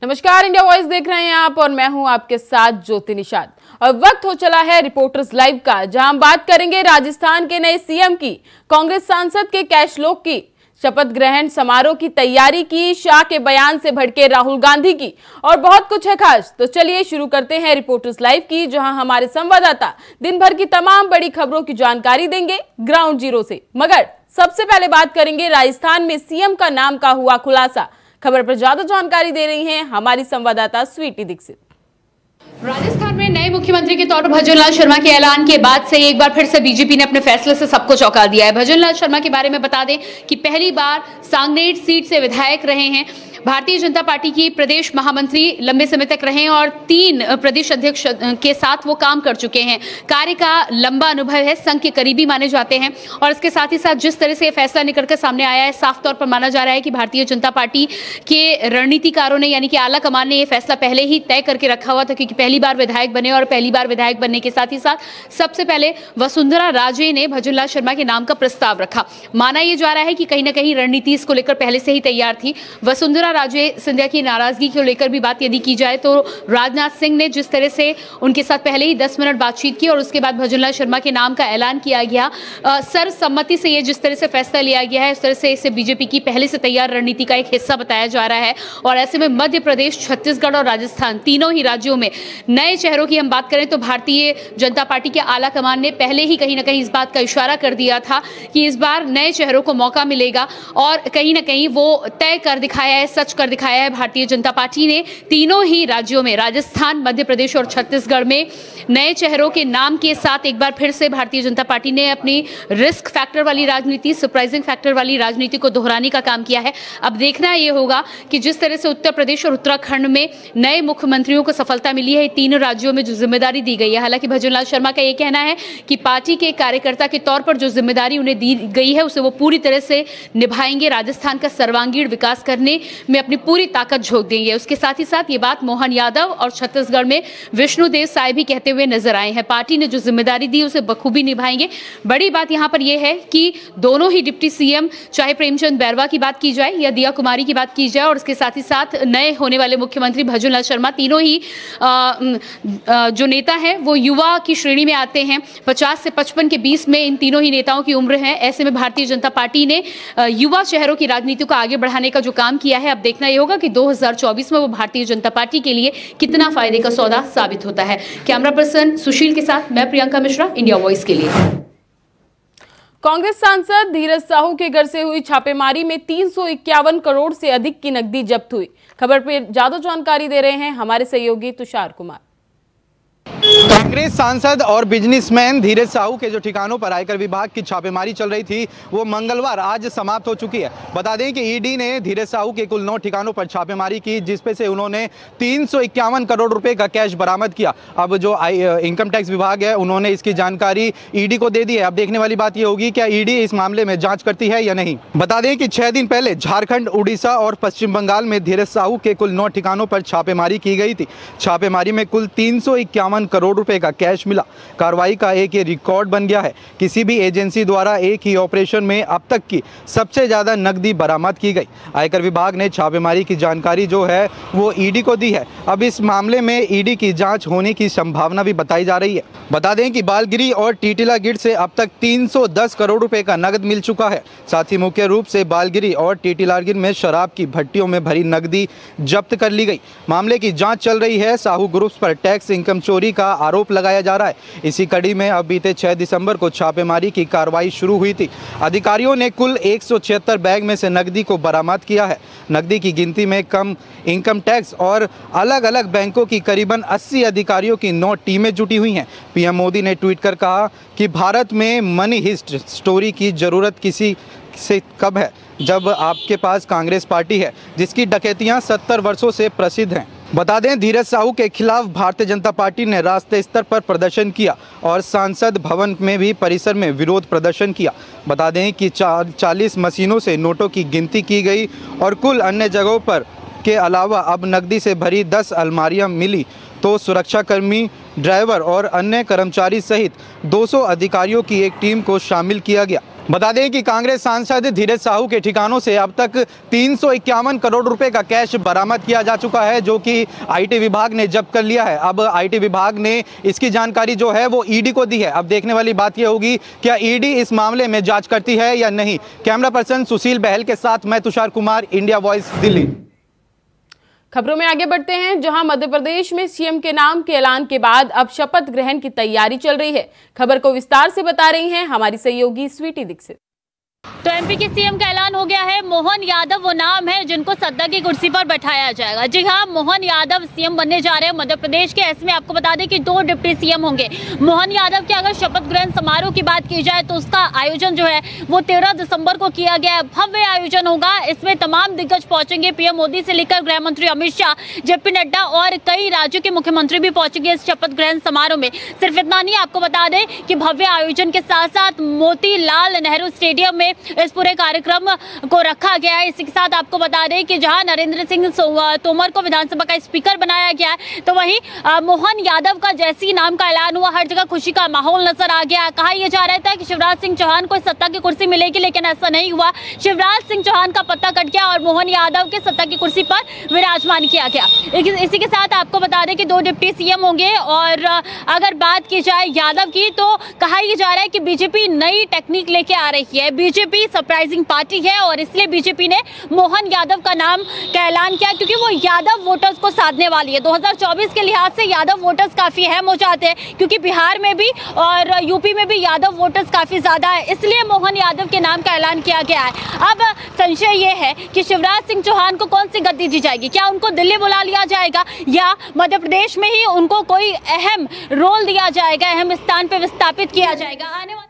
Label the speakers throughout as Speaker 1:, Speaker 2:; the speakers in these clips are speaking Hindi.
Speaker 1: नमस्कार, इंडिया वॉइस देख रहे हैं आप और मैं हूं आपके साथ ज्योति निषाद। और वक्त हो चला है रिपोर्टर्स लाइव का, जहां हम बात करेंगे राजस्थान के नए सीएम की, कांग्रेस सांसद के कैशलोक की, शपथ ग्रहण समारोह की तैयारी की, शाह के बयान से भड़के राहुल गांधी की और बहुत कुछ है खास। तो चलिए शुरू करते हैं रिपोर्टर्स लाइव की, जहां हमारे संवाददाता दिन भर की तमाम बड़ी खबरों की जानकारी देंगे ग्राउंड जीरो से। मगर सबसे पहले बात करेंगे राजस्थान में सीएम का नाम का हुआ खुलासा। खबर पर ज्यादा जानकारी दे रही हैं हमारी संवाददाता स्वीटी दीक्षित।
Speaker 2: राजस्थान में नए मुख्यमंत्री के तौर पर भजनलाल शर्मा के ऐलान के बाद से एक बार फिर से बीजेपी ने अपने फैसले से सबको चौंका दिया है। भजनलाल शर्मा के बारे में बता दें कि पहली बार सांगनेर सीट से विधायक रहे हैं, भारतीय जनता पार्टी की प्रदेश महामंत्री लंबे समय तक रहे और 3 प्रदेश अध्यक्ष के साथ वो काम कर चुके हैं। कार्य का लंबा अनुभव है, संघ के करीबी माने जाते हैं और इसके साथ ही साथ जिस तरह से ये फैसला निकल कर सामने आया है, साफ तौर पर माना जा रहा है कि भारतीय जनता पार्टी के रणनीतिकारों ने यानी कि आला कमान ने यह फैसला पहले ही तय करके रखा हुआ था, क्योंकि पहली बार विधायक बने और पहली बार विधायक बनने के साथ ही साथ सबसे पहले वसुंधरा राजे ने भजनलाल शर्मा के नाम का प्रस्ताव रखा। माना यह जा रहा है कि कहीं ना कहीं रणनीति इसको लेकर पहले से ही तैयार थी। वसुंधरा राजे सिंधिया की नाराजगी को लेकर भी बात यदि की जाए तो राजनाथ सिंह ने जिस तरह से उनके साथ पहले ही 10 मिनट बातचीत की और उसके बाद भजनलाल शर्मा के नाम का ऐलान किया गया, सर्वसम्मति से ये जिस तरह से फैसला लिया गया है, उस तरह से इसे बीजेपी की पहले से तैयार रणनीति का एक हिस्सा बताया जा रहा है। और ऐसे में मध्य प्रदेश, छत्तीसगढ़ और राजस्थान तीनों ही राज्यों में नए चेहरों की हम बात करें तो भारतीय जनता पार्टी के आला कमान ने पहले ही कहीं ना कहीं इस बात का इशारा कर दिया था कि इस बार नए चेहरों को मौका मिलेगा और कहीं ना कहीं वो तय कर दिखाया है, सच कर दिखाया है। भारतीय जनता पार्टी ने तीनों ही राज्यों में, राजस्थान, मध्य प्रदेश और छत्तीसगढ़ में नए चेहरों के नाम के साथ एक बार फिर से भारतीय जनता पार्टी ने अपनी रिस्क फैक्टर वाली राजनीति, सरप्राइजिंग फैक्टर वाली राजनीति को दोहराने का काम किया है। अब देखना यह होगा कि जिस तरह से उत्तर प्रदेश और उत्तराखंड में नए मुख्यमंत्रियों को सफलता मिली है, तीनों राज्यों में जो जिम्मेदारी दी गई है, हालांकि भजनलाल शर्मा का यह कहना है कि पार्टी के कार्यकर्ता के तौर पर जो जिम्मेदारी उन्हें दी गई है उसे वो पूरी तरह से निभाएंगे, राजस्थान का सर्वांगीण विकास करने में अपनी पूरी ताकत झोंक देंगे। उसके साथ ही साथ ये बात मोहन यादव और छत्तीसगढ़ में विष्णुदेव साय भी कहते हुए नजर आए हैं। पार्टी ने जो जिम्मेदारी दी उसे बखूबी निभाएंगे। बड़ी बात यहां पर यह है कि दोनों ही डिप्टी सीएम, चाहे प्रेमचंद बैरवा की बात की जाए या दिया कुमारी की बात की जाए, और उसके साथ ही साथ नए होने वाले मुख्यमंत्री भजनलाल शर्मा, तीनों ही जो नेता हैं वो युवा की श्रेणी में आते हैं। 50 से 55 के बीच में इन तीनों ही नेताओं की उम्र है। ऐसे में भारतीय जनता पार्टी ने युवा चेहरों की राजनीति को आगे बढ़ाने का जो काम किया है, अब देखना यह होगा कि 2024 में वो भारतीय जनता पार्टी के लिए कितना फायदे का सौदा साबित होता है। कैमरा पर्सन सुशील के साथ मैं प्रियंका मिश्रा, इंडिया वॉइस के लिए।
Speaker 1: कांग्रेस सांसद धीरज साहू के घर से हुई छापेमारी में 351 करोड़ से अधिक की नकदी जब्त हुई। खबर पर ज्यादा जानकारी दे रहे हैं हमारे सहयोगी तुषार कुमार।
Speaker 3: कांग्रेस सांसद और बिजनेसमैन धीरज साहू के जो ठिकानों पर आयकर विभाग की छापेमारी चल रही थी वो मंगलवार आज समाप्त हो चुकी है। बता दें कि ईडी ने धीरज साहू के कुल 9 ठिकानों पर छापेमारी की, जिसपे से उन्होंने 351 करोड़ रुपए का कैश बरामद किया। अब जो इनकम टैक्स विभाग है उन्होंने इसकी जानकारी ईडी को दे दी है। अब देखने वाली बात यह होगी क्या ईडी इस मामले में जाँच करती है या नहीं। बता दें कि 6 दिन पहले झारखंड, उड़ीसा और पश्चिम बंगाल में धीरज साहू के कुल 9 ठिकानों पर छापेमारी की गई थी। छापेमारी में कुल 351 करोड़ रुपए का कैश मिला। कार्रवाई का एक ये रिकॉर्ड बन गया है। किसी भी एजेंसी द्वारा एक ही ऑपरेशन में अब तक की सबसे ज्यादा नकदी बरामद की गई। आयकर विभाग ने छापेमारी की जानकारी जो है वो ईडी को दी है। अब इस मामले में ईडी की जांच होने की संभावना भी बताई जा रही है। बता दें कि बालगिरी और टीटिलागिरी से अब तक 310 करोड़ रुपए का नकद मिल चुका है। साथ ही मुख्य रूप से बालगिरी और टीटिलागिरी में शराब की भट्टियों में भरी नकदी जब्त कर ली गई। मामले की जांच चल रही है। साहू ग्रुप्स पर टैक्स इनकम चोरी का आरोप लगाया जा रहा है। इसी कड़ी में अब बीते 6 दिसंबर को छापेमारी की कार्रवाई शुरू हुई थी। अधिकारियों ने कुल 176 बैग में से नकदी को बरामद किया है। नकदी की गिनती में कम इनकम टैक्स और अलग अलग बैंकों की करीबन 80 अधिकारियों की 9 टीमें जुटी हुई हैं। पीएम मोदी ने ट्वीट कर कहा कि भारत में मनी हिस्ट स्टोरी की जरूरत किसी से कब है, जब आपके पास कांग्रेस पार्टी है जिसकी डकैतियां 70 वर्षों से प्रसिद्ध हैं। बता दें धीरज साहू के खिलाफ भारतीय जनता पार्टी ने राष्ट्रीय स्तर पर प्रदर्शन किया और सांसद भवन में भी परिसर में विरोध प्रदर्शन किया। बता दें कि 40 मशीनों से नोटों की गिनती की गई और कुल अन्य जगहों पर के अलावा अब नकदी से भरी 10 अलमारियां मिली तो सुरक्षाकर्मी, ड्राइवर और अन्य कर्मचारी सहित 200 अधिकारियों की एक टीम को शामिल किया गया। बता दें कि कांग्रेस सांसद धीरज साहू के ठिकानों से अब तक 351 करोड़ रुपए का कैश बरामद किया जा चुका है, जो कि आईटी विभाग ने जब्त कर लिया है। अब आईटी विभाग ने इसकी जानकारी जो है वो ईडी को दी है। अब देखने वाली बात यह होगी क्या ईडी इस मामले में जांच करती है या नहीं। कैमरा पर्सन सुशील बहल के साथ मैं तुषार कुमार, इंडिया वॉइस, दिल्ली।
Speaker 1: खबरों में आगे बढ़ते हैं, जहां मध्य प्रदेश में सीएम के नाम के ऐलान के बाद अब शपथ ग्रहण की तैयारी चल रही है। खबर को विस्तार से बता रही हैं हमारी सहयोगी स्वीटी दीक्षित।
Speaker 4: तो एमपी के सीएम का ऐलान हो गया है। मोहन यादव वो नाम है जिनको सत्ता की कुर्सी पर बैठाया जाएगा। जी हाँ, मोहन यादव सीएम बनने जा रहे हैं मध्य प्रदेश के। ऐसे में आपको बता दें कि 2 डिप्टी सीएम होंगे। मोहन यादव के अगर शपथ ग्रहण समारोह की बात की जाए तो उसका आयोजन जो है वो 13 दिसंबर को किया गया है। भव्य आयोजन होगा। इसमें तमाम दिग्गज पहुंचेंगे। पीएम मोदी से लेकर गृह मंत्री अमित शाह, जेपी नड्डा और कई राज्यों के मुख्यमंत्री भी पहुंचेंगे इस शपथ ग्रहण समारोह में। सिर्फ इतना नहीं, आपको बता दें कि भव्य आयोजन के साथ साथ मोतीलाल नेहरू स्टेडियम में इस पूरे कार्यक्रम को रखा गया है। इसी के साथ आपको बता दें कि जहां नरेंद्र सिंह तोमर को विधानसभा का स्पीकर बनाया गया है, तो वहीं मोहन यादव का जैसे ही नाम का ऐलान हुआ, हर जगह खुशी का माहौल नजर आ गया। कहा यह जा रहा था कि शिवराज सिंह चौहान को सत्ता की कुर्सी मिलेगी, लेकिन ऐसा नहीं हुआ। शिवराज सिंह चौहान का पत्ता कट गया और मोहन यादव के सत्ता की कुर्सी पर विराजमान किया गया। इसी के साथ आपको बता दें कि 2 डिप्टी सीएम होंगे। और अगर बात की जाए यादव की, तो कहा यह जा रहा है कि बीजेपी नई टेक्निक लेके आ रही है। बीजेपी सरप्राइजिंग पार्टी है और इसलिए बीजेपी ने मोहन यादव का नाम का ऐलान किया, क्योंकि वो यादव वोटर्स को साधने वाली है। 2024 के लिहाज से यादव वोटर्स काफी अहम हो जाते हैं, क्योंकि बिहार में भी और यूपी में भी यादव वोटर्स काफी ज्यादा है। इसलिए मोहन यादव के नाम का ऐलान किया गया है। अब संशय ये है कि शिवराज सिंह चौहान को कौन सी गद्दी दी जाएगी। क्या उनको दिल्ली बुला लिया जाएगा या मध्य प्रदेश में ही उनको कोई अहम रोल दिया जाएगा, अहम स्थान पर विस्थापित किया जाएगा। आने वाले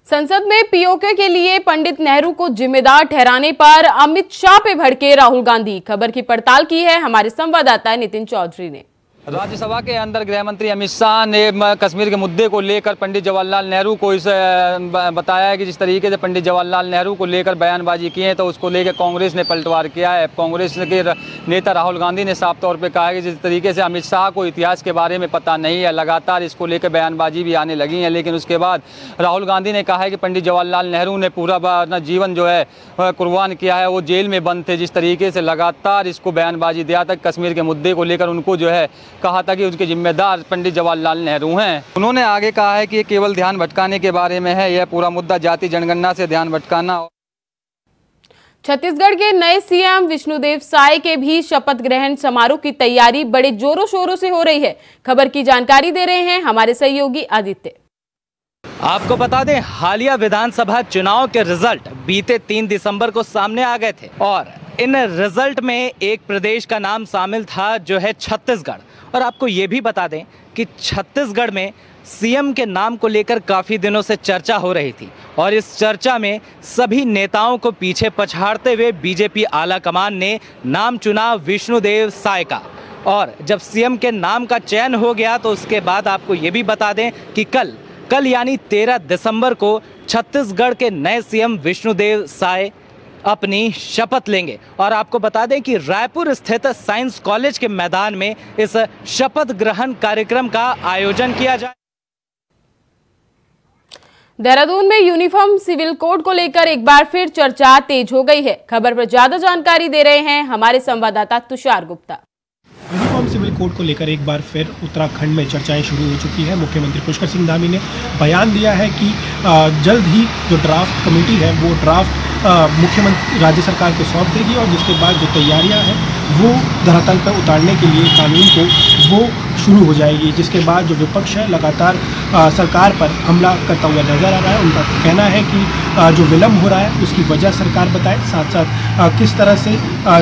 Speaker 1: संसद में पीओके के लिए पंडित नेहरू को जिम्मेदार ठहराने पर अमित शाह पे भड़के राहुल गांधी। खबर की पड़ताल की है हमारे संवाददाता नितिन चौधरी ने।
Speaker 5: राज्यसभा के अंदर गृह मंत्री अमित शाह ने कश्मीर के मुद्दे को लेकर पंडित जवाहरलाल नेहरू को इस बताया है कि जिस तरीके से पंडित जवाहरलाल नेहरू को लेकर बयानबाजी की है, तो उसको लेकर कांग्रेस ने पलटवार किया है। कांग्रेस के नेता राहुल गांधी ने साफ तौर पे कहा है कि जिस तरीके से अमित शाह को इतिहास के बारे में पता नहीं है, लगातार इसको लेकर बयानबाजी भी आने लगी है। लेकिन उसके बाद राहुल गांधी ने कहा है कि पंडित जवाहरलाल नेहरू ने पूरा अपना जीवन जो है कुर्बान किया है, वो जेल में बंद थे। जिस तरीके से लगातार इसको बयानबाजी दिया था कश्मीर के मुद्दे को लेकर, उनको जो है कहा था कि उनके जिम्मेदार पंडित जवाहरलाल नेहरू हैं। उन्होंने आगे कहा है कि ये केवल ध्यान भटकाने के बारे में है, यह पूरा मुद्दा जाति जनगणना से ध्यान भटकाना।
Speaker 1: छत्तीसगढ़ के नए सीएम विष्णुदेव साय के भी शपथ ग्रहण समारोह की तैयारी बड़े जोरों शोरों से हो रही है। खबर की जानकारी दे रहे हैं हमारे सहयोगी आदित्य।
Speaker 6: आपको बता दें, हालिया विधानसभा चुनाव के रिजल्ट बीते 3 दिसंबर को सामने आ गए थे और इन रिजल्ट में एक प्रदेश का नाम शामिल था जो है छत्तीसगढ़। और आपको ये भी बता दें कि छत्तीसगढ़ में सीएम के नाम को लेकर काफ़ी दिनों से चर्चा हो रही थी और इस चर्चा में सभी नेताओं को पीछे पछाड़ते हुए बीजेपी आला कमान ने नाम चुना विष्णुदेव साय का। और जब सीएम के नाम का चयन हो गया तो उसके बाद आपको ये भी बता दें कि कल यानी 13 दिसंबर को छत्तीसगढ़ के नए सीएम विष्णुदेव साय अपनी शपथ लेंगे। और आपको बता दें कि रायपुर स्थित साइंस कॉलेज के मैदान में इस शपथ ग्रहण कार्यक्रम का आयोजन किया जाए।
Speaker 1: देहरादून में यूनिफॉर्म सिविल कोड को लेकर एक बार फिर चर्चा तेज हो गई है। खबर पर ज्यादा जानकारी दे रहे हैं हमारे संवाददाता Tushar Gupta.
Speaker 7: Uniform civil code को लेकर एक बार फिर उत्तराखंड में चर्चाएं शुरू हो चुकी है। मुख्यमंत्री पुष्कर सिंह धामी ने बयान दिया है कि जल्द ही जो ड्राफ्ट कमेटी है वो ड्राफ्ट मुख्यमंत्री राज्य सरकार को सौंप देगी और जिसके बाद जो तैयारियां हैं वो धरातल पर उतारने के लिए कानून को वो शुरू हो जाएगी। जिसके बाद जो विपक्ष है लगातार सरकार पर हमला करता हुआ नजर आ रहा है। उनका कहना है कि जो विलम्ब हो रहा है उसकी वजह सरकार बताए, साथ साथ किस तरह से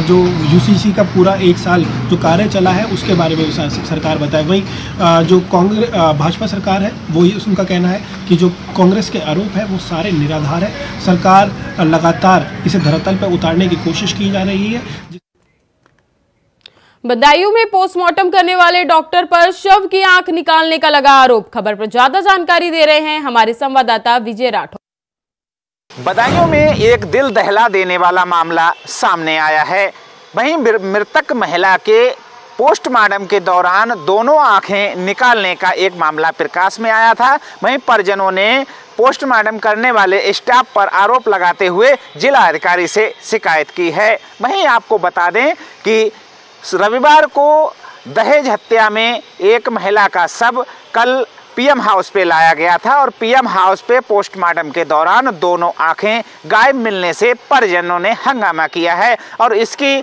Speaker 7: जो यूसीसी का पूरा 1 साल जो कार्य चला है उसके बारे में सरकार बताए। वहीं जो भाजपा सरकार है वो उनका कहना है कि जो कांग्रेस के आरोप है वो सारे निराधार है। सरकार लगातार इसे धरातल पर उतारने की कोशिश की जा रही है।
Speaker 1: बदायूं में पोस्टमार्टम करने वाले डॉक्टर पर शव की आंख निकालने का लगा आरोप। खबर पर ज्यादा जानकारी दे रहे हैं हमारे संवाददाता विजय राठौर।
Speaker 8: बदायूं में एक दिल दहला देने वाला मामला सामने आया है। वहीं मृतक महिला के पोस्टमार्टम के दौरान दोनों आंखें निकालने का एक मामला प्रकाश में आया था। वहीं परिजनों ने पोस्टमार्टम करने वाले स्टाफ पर आरोप लगाते हुए जिला अधिकारी से शिकायत की है। वहीं आपको बता दें कि रविवार को दहेज हत्या में एक महिला का शव कल पीएम हाउस पे लाया गया था और पीएम हाउस पे पोस्टमार्टम के दौरान दोनों आंखें गायब मिलने से परिजनों ने हंगामा किया है। और इसकी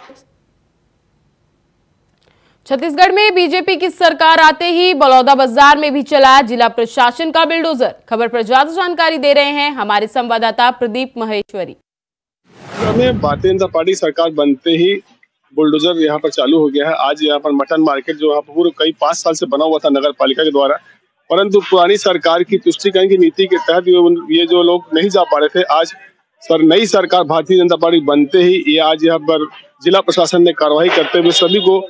Speaker 1: छत्तीसगढ़ में बीजेपी की सरकार आते ही बलौदाबाजार में भी चला जिला प्रशासन का बुलडोजर। खबर पर ज्यादा जानकारी दे रहे हैं हमारे संवाददाता प्रदीप महेश्वरी।
Speaker 9: भारतीय जनता पार्टी सरकार बनते ही बुलडोजर यहाँ पर चालू हो गया है। आज यहाँ पर मटन मार्केट जो पूरे कई 5 साल से बना हुआ था नगर पालिका के द्वारा, परंतु पुरानी सरकार की तुष्टीकरण की नीति के तहत ये जो लोग नहीं जा पा रहे थे, आज नई सरकार भारतीय जनता पार्टी बनते ही ये आज यहाँ पर जिला प्रशासन ने कार्रवाई करते हुए सभी को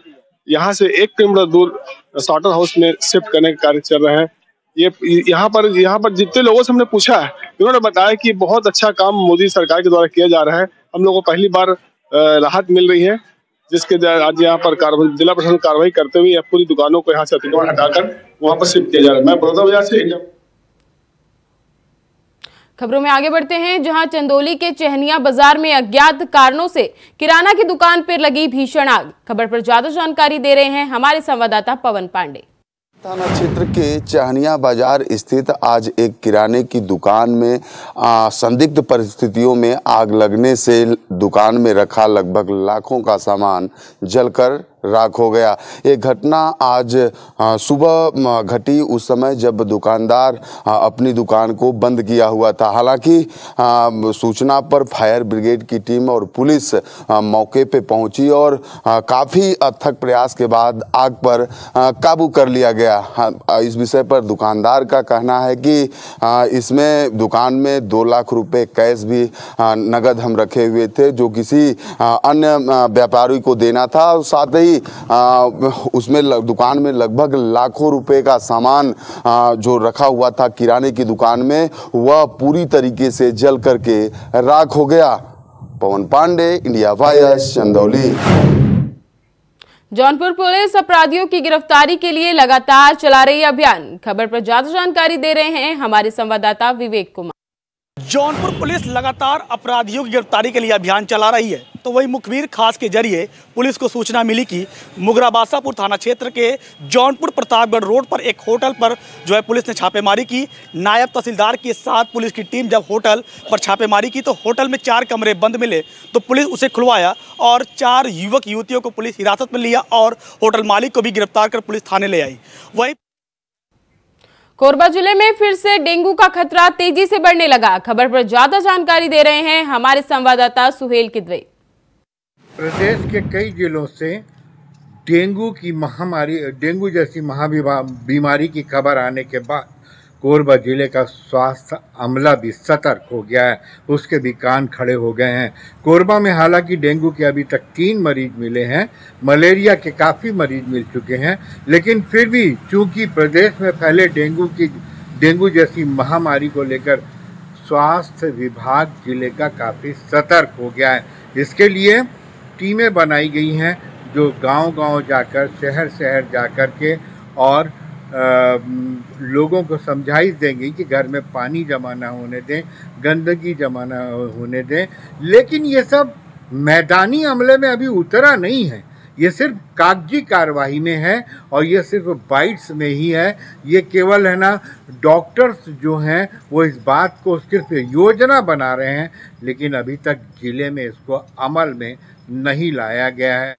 Speaker 9: यहाँ से 1 किलोमीटर दूर स्लॉटर हाउस में शिफ्ट करने का कार्य चल रहा है। ये यहाँ पर जितने लोगों से हमने पूछा है, उन्होंने बताया कि बहुत अच्छा काम मोदी सरकार के द्वारा किया जा रहा है। हम लोगों को पहली बार राहत मिल रही है, जिसके आज यहाँ पर जिला प्रशासन कार्रवाई करते हुए पूरी दुकानों को यहाँ से अतिक्रमण हटाकर वहाँ पर शिफ्ट किया जा रहा है। मैं बलौदाबाजार से
Speaker 1: खबरों में आगे बढ़ते हैं, जहां चंदौली के चहनिया बाजार में अज्ञात कारणों से किराना की दुकान पर लगी भीषण आग। खबर पर ज्यादा जानकारी दे रहे हैं हमारे संवाददाता पवन पांडे।
Speaker 10: थाना क्षेत्र के चहनिया बाजार स्थित आज एक किराने की दुकान में संदिग्ध परिस्थितियों में आग लगने से दुकान में रखा लगभग लाखों का सामान जलकर राख हो गया। ये घटना आज सुबह घटी, उस समय जब दुकानदार अपनी दुकान को बंद किया हुआ था। हालांकि सूचना पर फायर ब्रिगेड की टीम और पुलिस मौके पे पहुंची और काफ़ी अथक प्रयास के बाद आग पर काबू कर लिया गया। इस विषय पर दुकानदार का कहना है कि इसमें दुकान में 2 लाख रुपए कैश भी नगद हम रखे हुए थे, जो किसी अन्य व्यापारी को देना था। और साथ ही उसमें दुकान में लगभग लाखों रुपए का सामान जो रखा हुआ था किराने की दुकान में, वह पूरी तरीके से जल करके राख हो गया। Pawan Pandey, India voice, Chandauli.
Speaker 1: Jaunpur police अपराधियों की गिरफ्तारी के लिए लगातार चला रही अभियान। खबर पर ज्यादा जानकारी दे रहे हैं हमारे संवाददाता विवेक कुमार।
Speaker 11: जौनपुर पुलिस लगातार अपराधियों की गिरफ्तारी के लिए अभियान चला रही है। तो वही मुखबिर खास के जरिए पुलिस को सूचना मिली कि मुगराबासापुर थाना क्षेत्र के जौनपुर प्रतापगढ़ रोड पर एक होटल पर जो है पुलिस ने छापेमारी की। नायब तहसीलदार के साथ पुलिस की टीम जब होटल पर छापेमारी की तो होटल में 4 कमरे बंद मिले, तो पुलिस उसे खुलवाया और 4 युवक युवतियों को पुलिस हिरासत में लिया और होटल मालिक को भी गिरफ्तार कर पुलिस थाने ले आई। वही
Speaker 1: कोरबा जिले में फिर से डेंगू का खतरा तेजी से बढ़ने लगा। खबर पर ज्यादा जानकारी दे रहे हैं हमारे संवाददाता सुहेल किदवई।
Speaker 12: प्रदेश के कई जिलों से डेंगू जैसी महाबीमारी की खबर आने के बाद कोरबा जिले का स्वास्थ्य अमला भी सतर्क हो गया है, उसके भी कान खड़े हो गए हैं। कोरबा में हालांकि डेंगू के अभी तक 3 मरीज मिले हैं, मलेरिया के काफ़ी मरीज मिल चुके हैं, लेकिन फिर भी चूंकि प्रदेश में फैले डेंगू जैसी महामारी को लेकर स्वास्थ्य विभाग जिले का काफ़ी सतर्क हो गया है। इसके लिए टीमें बनाई गई हैं जो गांव-गांव जाकर, शहर जाकर के और लोगों को समझाइश देंगे कि घर में पानी जमा ना होने दें, गंदगी जमा ना होने दें। लेकिन ये सब मैदानी अमले में अभी उतरा नहीं है, ये सिर्फ कागजी कार्रवाई में है और ये सिर्फ बाइट्स में ही है। ये केवल है ना डॉक्टर्स जो हैं वो इस बात को सिर्फ योजना बना रहे हैं, लेकिन अभी तक जिले में इसको अमल में नहीं लाया गया है।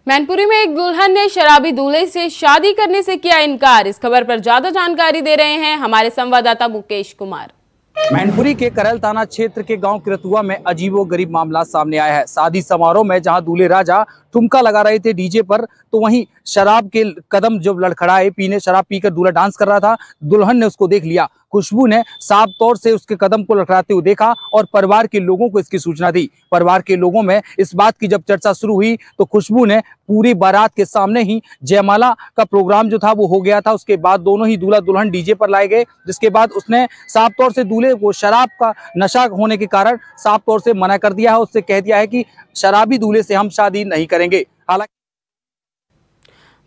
Speaker 1: मैनपुरी में एक दुल्हन ने शराबी दूल्हे से शादी करने से किया इनकार। इस खबर पर ज्यादा जानकारी दे रहे हैं हमारे संवाददाता मुकेश कुमार।
Speaker 6: मैनपुरी के करल थाना क्षेत्र के गांव किरतुआ में अजीबोगरीब मामला सामने आया है। शादी समारोह में जहां दूल्हे राजा ठुमका लगा रहे थे डीजे पर, तो वहीं शराब के कदम जब लड़खड़ाए, शराब पीकर दूल्हा डांस कर रहा था, दुल्हन ने उसको देख लिया। खुशबू ने साफ तौर से उसके कदम को लड़खड़ाते हुए देखा और परिवार के लोगों को इसकी सूचना दी। परिवार के लोगों में इस बात की जब चर्चा शुरू हुई तो खुशबू ने पूरी बारात के सामने ही जयमाला का प्रोग्राम जो था वो हो गया था। उसके बाद दोनों ही दूल्हा दुल्हन डीजे पर लाए गए, जिसके बाद उसने साफ तौर से दूल्हे को शराब का नशा होने के कारण साफ तौर से मना कर दिया है। उससे कह दिया है कि शराबी दूल्हे से हम शादी नहीं करेंगे। हालांकि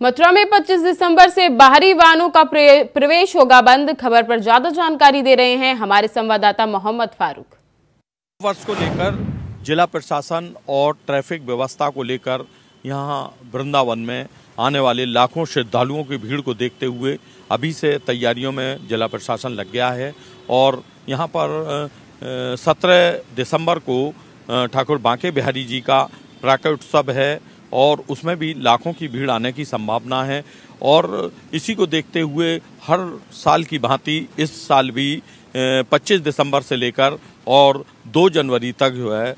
Speaker 1: मथुरा में 25 दिसंबर से बाहरी वाहनों का प्रवेश होगा बंद। खबर पर ज्यादा जानकारी दे रहे हैं हमारे संवाददाता मोहम्मद फारूक।
Speaker 13: वर्ष को लेकर जिला प्रशासन और ट्रैफिक व्यवस्था को लेकर यहाँ वृंदावन में आने वाले लाखों श्रद्धालुओं की भीड़ को देखते हुए अभी से तैयारियों में जिला प्रशासन लग गया है और यहाँ पर 17 दिसंबर को ठाकुर बांके बिहारी जी का प्राकट उत्सव है और उसमें भी लाखों की भीड़ आने की संभावना है और इसी को देखते हुए हर साल की भांति इस साल भी 25 दिसंबर से लेकर और 2 जनवरी तक जो है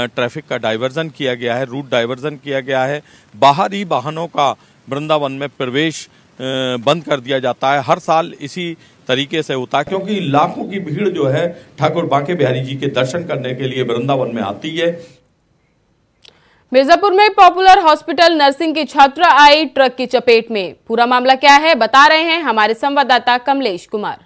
Speaker 13: ट्रैफिक का डाइवर्जन किया गया है, रूट डाइवर्जन किया गया है। बाहरी वाहनों का वृंदावन में प्रवेश बंद कर दिया जाता है। हर साल इसी तरीके से होता है क्योंकि लाखों की भीड़ जो है ठाकुर बांके बिहारी जी के दर्शन करने के लिए वृंदावन में आती है।
Speaker 1: मिर्जापुर में पॉपुलर हॉस्पिटल नर्सिंग की छात्रा आई ट्रक की चपेट में। पूरा मामला क्या है बता रहे हैं हमारे संवाददाता कमलेश कुमार।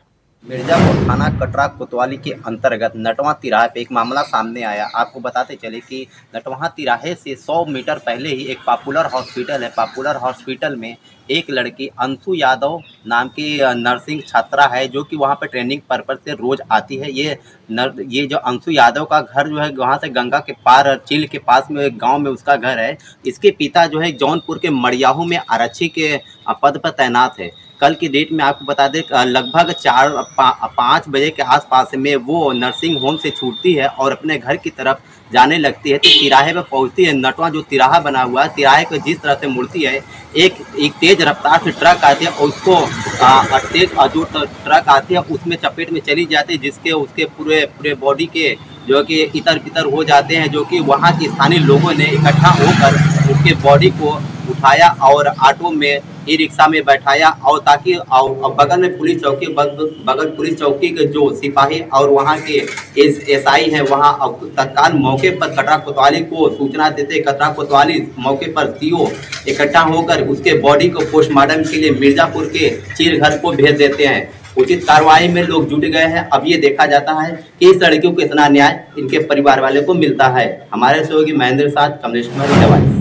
Speaker 14: मिर्जापुर थाना कटरा कोतवाली के अंतर्गत नटवा तिराहे पे एक मामला सामने आया। आपको बताते चले कि नटवा तिराहे से 100 मीटर पहले ही एक पॉपुलर हॉस्पिटल है। पॉपुलर हॉस्पिटल में एक लड़की अंशु यादव नाम की नर्सिंग छात्रा है जो कि वहाँ पर ट्रेनिंग पर्पज से रोज आती है। ये जो अंशु यादव का घर जो है वहाँ से गंगा के पार चील के पास में एक गाँव में उसका घर है। इसके पिता जो है जौनपुर के मड़ियाहू में आरक्षी के पद पर तैनात है। कल की डेट में आपको बता दें लगभग 4-5 बजे के आसपास में वो नर्सिंग होम से छूटती है और अपने घर की तरफ जाने लगती है तो तिराहे पर पहुंचती है। नटवा जो तिराहा बना हुआ है, तिराहे को जिस तरह से मुड़ती है एक तेज रफ्तार से ट्रक आती है और उसको जो ट्रक आती है उसमें चपेट में चली जाती है जिसके उसके पूरे बॉडी के जो कि इतर पितर हो जाते हैं, जो कि वहाँ के स्थानीय लोगों ने इकट्ठा होकर उसके बॉडी को उठाया और ऑटो में ई रिक्शा में बैठाया और ताकि बगल में पुलिस चौकी बगल पुलिस चौकी के जो सिपाही और वहाँ के एसआई हैं वहाँ तत्काल मौके पर कटरा कोतवाली को सूचना देते। कटरा कोतवाली मौके पर सीओ इकट्ठा होकर उसके बॉडी को पोस्टमार्टम के लिए मिर्जापुर के चीर घर को भेज देते हैं। उचित कार्रवाई में लोग जुट गए हैं। अब ये देखा जाता है कि इस लड़कियों को इतना न्याय इनके परिवार वाले को मिलता है। हमारे सहयोगी महेंद्र साथ कमलेश कुमार।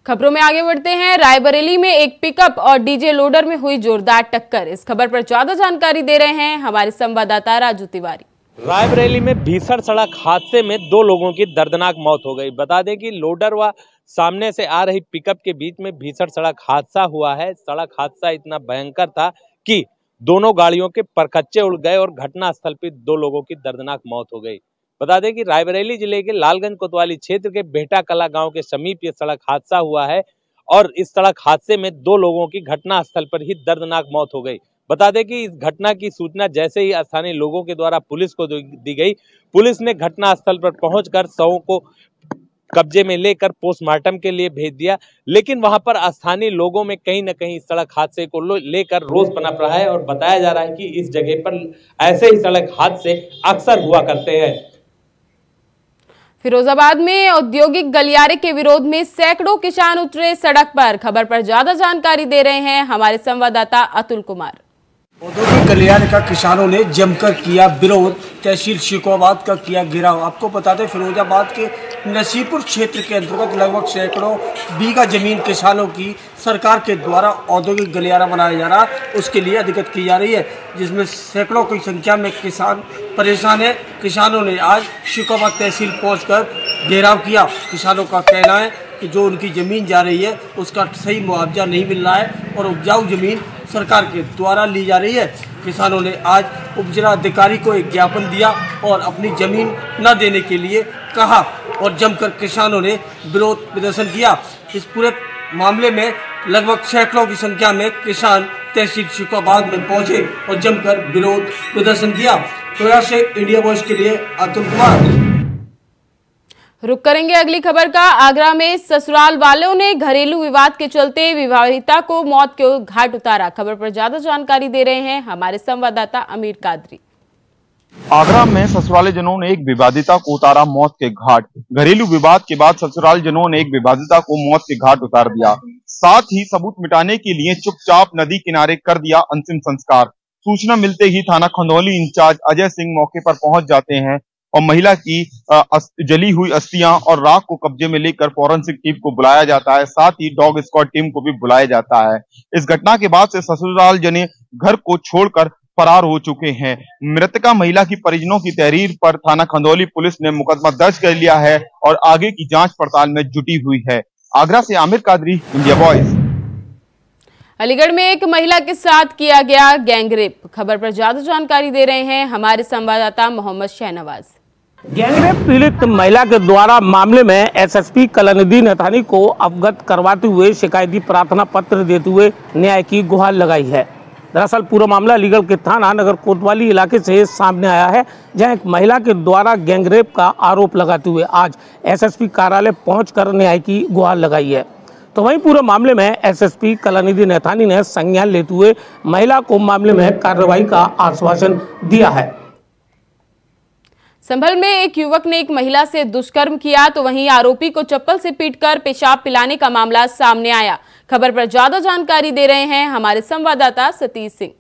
Speaker 1: खबरों में आगे बढ़ते हैं। रायबरेली में एक पिकअप और डीजे लोडर में हुई जोरदार टक्कर। इस खबर पर ज्यादा जानकारी दे रहे हैं हमारे संवाददाता राजू तिवारी।
Speaker 6: रायबरेली में भीषण सड़क हादसे में 2 लोगों की दर्दनाक मौत हो गई। बता दें कि लोडर व सामने से आ रही पिकअप के बीच में भीषण सड़क हादसा हुआ है। सड़क हादसा इतना भयंकर था कि दोनों गाड़ियों के परखच्चे उड़ गए और घटनास्थल पर 2 लोगों की दर्दनाक मौत हो गई। बता दें कि रायबरेली जिले के लालगंज कोतवाली क्षेत्र के बेहटा कला गांव के समीप ये सड़क हादसा हुआ है और इस सड़क हादसे में 2 लोगों की घटनास्थल पर ही दर्दनाक मौत हो गई। बता दें कि इस घटना की सूचना जैसे ही स्थानीय लोगों के द्वारा पुलिस को दी गई, पुलिस ने घटनास्थल पर पहुंचकर शवों को कब्जे में लेकर पोस्टमार्टम के लिए भेज दिया। लेकिन वहां पर स्थानीय लोगों में कहीं न कहीं सड़क हादसे को लेकर रोष पनप रहा है और बताया जा रहा है कि इस जगह पर ऐसे ही सड़क हादसे अक्सर हुआ करते हैं।
Speaker 1: फिरोजाबाद में औद्योगिक गलियारे के विरोध में सैकड़ों किसान उतरे सड़क पर। खबर पर ज्यादा जानकारी दे रहे हैं हमारे संवाददाता अतुल कुमार।
Speaker 15: औद्योगिक गलियारे का किसानों ने जमकर किया विरोध। तहसील शिकोहाबाद का किया घेराव। आपको बता दें फिरोजाबाद के नसीपुर क्षेत्र के अंतर्गत लगभग सैकड़ों बीघा जमीन किसानों की सरकार के द्वारा औद्योगिक गलियारा बनाया जा रहा है, उसके लिए अधिगत की जा रही है, जिसमें सैकड़ों की संख्या में किसान परेशान है। किसानों ने आज शिकोहाबाद तहसील पहुंचकर घेराव किया। किसानों का कहना है कि जो उनकी ज़मीन जा रही है उसका सही मुआवजा नहीं मिल रहा है और उपजाऊ ज़मीन सरकार के द्वारा ली जा रही है। किसानों ने आज उपजिला अधिकारी को एक ज्ञापन दिया और अपनी ज़मीन न देने के लिए कहा और जमकर किसानों ने विरोध प्रदर्शन किया। इस पूरे मामले में लगभग सैकड़ों की संख्या में किसान तहसील शिकोहाबाद में पहुंचे और जमकर विरोध प्रदर्शन किया। तो से इंडिया वॉइस के लिए अतुल कुमार।
Speaker 1: रुक करेंगे अगली खबर का। आगरा में ससुराल वालों ने घरेलू विवाद के चलते विवाहिता को मौत के घाट उतारा। खबर पर ज्यादा जानकारी दे रहे हैं हमारे संवाददाता अमीर कादरी।
Speaker 16: आगरा में ससुरालजनों ने एक विवादिता को उतारा मौत के घाट। घरेलू विवाद के बाद ससुरालजनों ने एक विवादिता को मौत के घाट उतार दिया। साथ ही सबूत मिटाने के लिए चुपचाप नदी किनारे कर दिया अंतिम संस्कार। सूचना मिलते ही थाना खंदौली इंचार्ज अजय सिंह मौके पर पहुंच जाते हैं और महिला की जली हुई अस्थियां और राख को कब्जे में लेकर फॉरेंसिक टीम को बुलाया जाता है, साथ ही डॉग स्क्वाड टीम को भी बुलाया जाता है। इस घटना के बाद से ससुराल जने घर को छोड़कर फरार हो चुके हैं। मृतका महिला की परिजनों की तहरीर पर थाना खंदौली पुलिस ने मुकदमा दर्ज कर लिया है और आगे की जांच पड़ताल में जुटी हुई है। आगरा से आमिर कादरी, इंडिया वॉइस।
Speaker 1: अलीगढ़ में एक महिला के साथ किया गया गैंगरेप, खबर पर ज्यादा जानकारी दे रहे हैं हमारे संवाददाता मोहम्मद शहनवाज।
Speaker 17: गैंगरेप पीड़ित महिला के द्वारा मामले में एसएसपी कलानिधि नैथानी को अवगत करवाते हुए शिकायती प्रार्थना पत्र देते हुए न्याय की गुहार लगाई है। दरअसल पूरा मामला अलीगढ़ के थाना नगर कोतवाली इलाके से सामने आया है, जहां एक महिला के द्वारा गैंगरेप का आरोप लगाते हुए आज एसएसपी कार्यालय पहुंचकर न्याय की गुहार लगाई है। तो वहीं पूरे मामले में एसएसपी कलानिधि नैथानी ने संज्ञान लेते हुए महिला को मामले में कार्रवाई का आश्वासन दिया है।
Speaker 1: संभल में एक युवक ने एक महिला से दुष्कर्म किया तो वहीं आरोपी को चप्पल से पीटकर पेशाब पिलाने का मामला सामने आया। खबर पर ज्यादा जानकारी दे रहे हैं हमारे संवाददाता सतीश सिंह।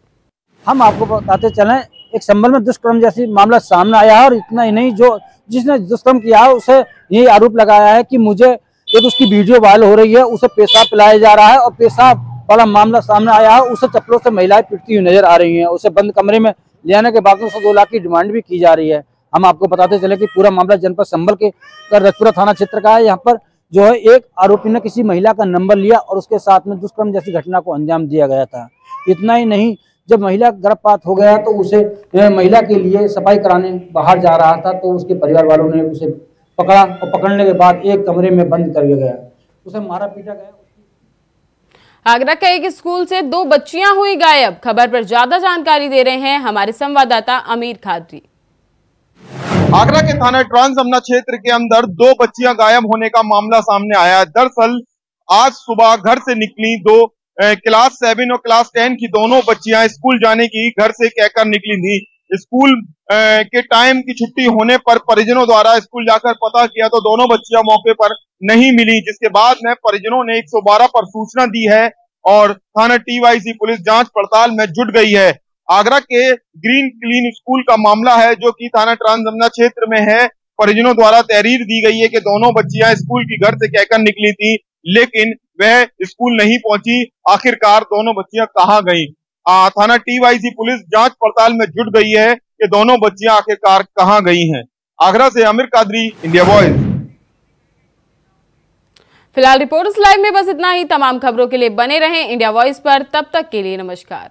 Speaker 18: हम आपको बताते चलें, एक संभल में दुष्कर्म जैसी मामला सामने आया है और इतना ही नहीं, जो जिसने दुष्कर्म किया है उसे यही आरोप लगाया है कि मुझे एक उसकी वीडियो वायरल हो रही है, उसे पेशाब पिलाया जा रहा है और पेशाब वाला मामला सामने आया है। उसे चप्पलों से महिलाएं पीटती हुई नजर आ रही हैं। उसे बंद कमरे में ले आने के बाद उससे 2 लाख की डिमांड भी की जा रही है। हम आपको बताते चले कि पूरा मामला जनपद संभल के रजपुरा थाना क्षेत्र का है। यहाँ पर जो है एक आरोपी ने किसी महिला का नंबर लिया और उसके साथ में दुष्कर्म जैसी घटना को अंजाम दिया गया था। इतना ही नहीं, जब महिला गर्भपात हो गया तो उसे महिला के लिए सफाई कराने बाहर जा रहा था तो उसके परिवार वालों ने उसे पकड़ा और पकड़ने के बाद एक कमरे में बंद कर दिया गया, उसे मारा पीटा गया।
Speaker 1: आगरा का एक स्कूल से 2 बच्चियां हुई गायब। खबर पर ज्यादा जानकारी दे रहे हैं हमारे संवाददाता अमीर खादरी।
Speaker 16: आगरा के थाना ट्रांसजमुना क्षेत्र के अंदर 2 बच्चियां गायब होने का मामला सामने आया है। दरअसल आज सुबह घर से निकली 2 क्लास 7 और क्लास 10 की दोनों बच्चियां स्कूल जाने की घर से कहकर निकली थी। स्कूल के टाइम की छुट्टी होने पर परिजनों द्वारा स्कूल जाकर पता किया तो दोनों बच्चियां मौके पर नहीं मिली, जिसके बाद में परिजनों ने 112 पर सूचना दी है और थाना टीवाईसी पुलिस जांच पड़ताल में जुट गई है। आगरा के ग्रीन क्लीन स्कूल का मामला है जो कि थाना ट्रांसजमुना क्षेत्र में है। परिजनों द्वारा तहरीर दी गई है कि दोनों बच्चियां स्कूल की घर से कहकर निकली थी, लेकिन वह स्कूल नहीं पहुंची। आखिरकार दोनों बच्चियां कहां गईं? थाना टीवाईसी पुलिस जांच पड़ताल में जुट गई है कि दोनों बच्चियां आखिरकार कहां गई हैं। आगरा से आमिर कादरी, इंडिया वॉइस।
Speaker 1: फिलहाल रिपोर्टर्स लाइव में बस इतना ही। तमाम खबरों के लिए बने रहें इंडिया वॉइस पर। तब तक के लिए नमस्कार।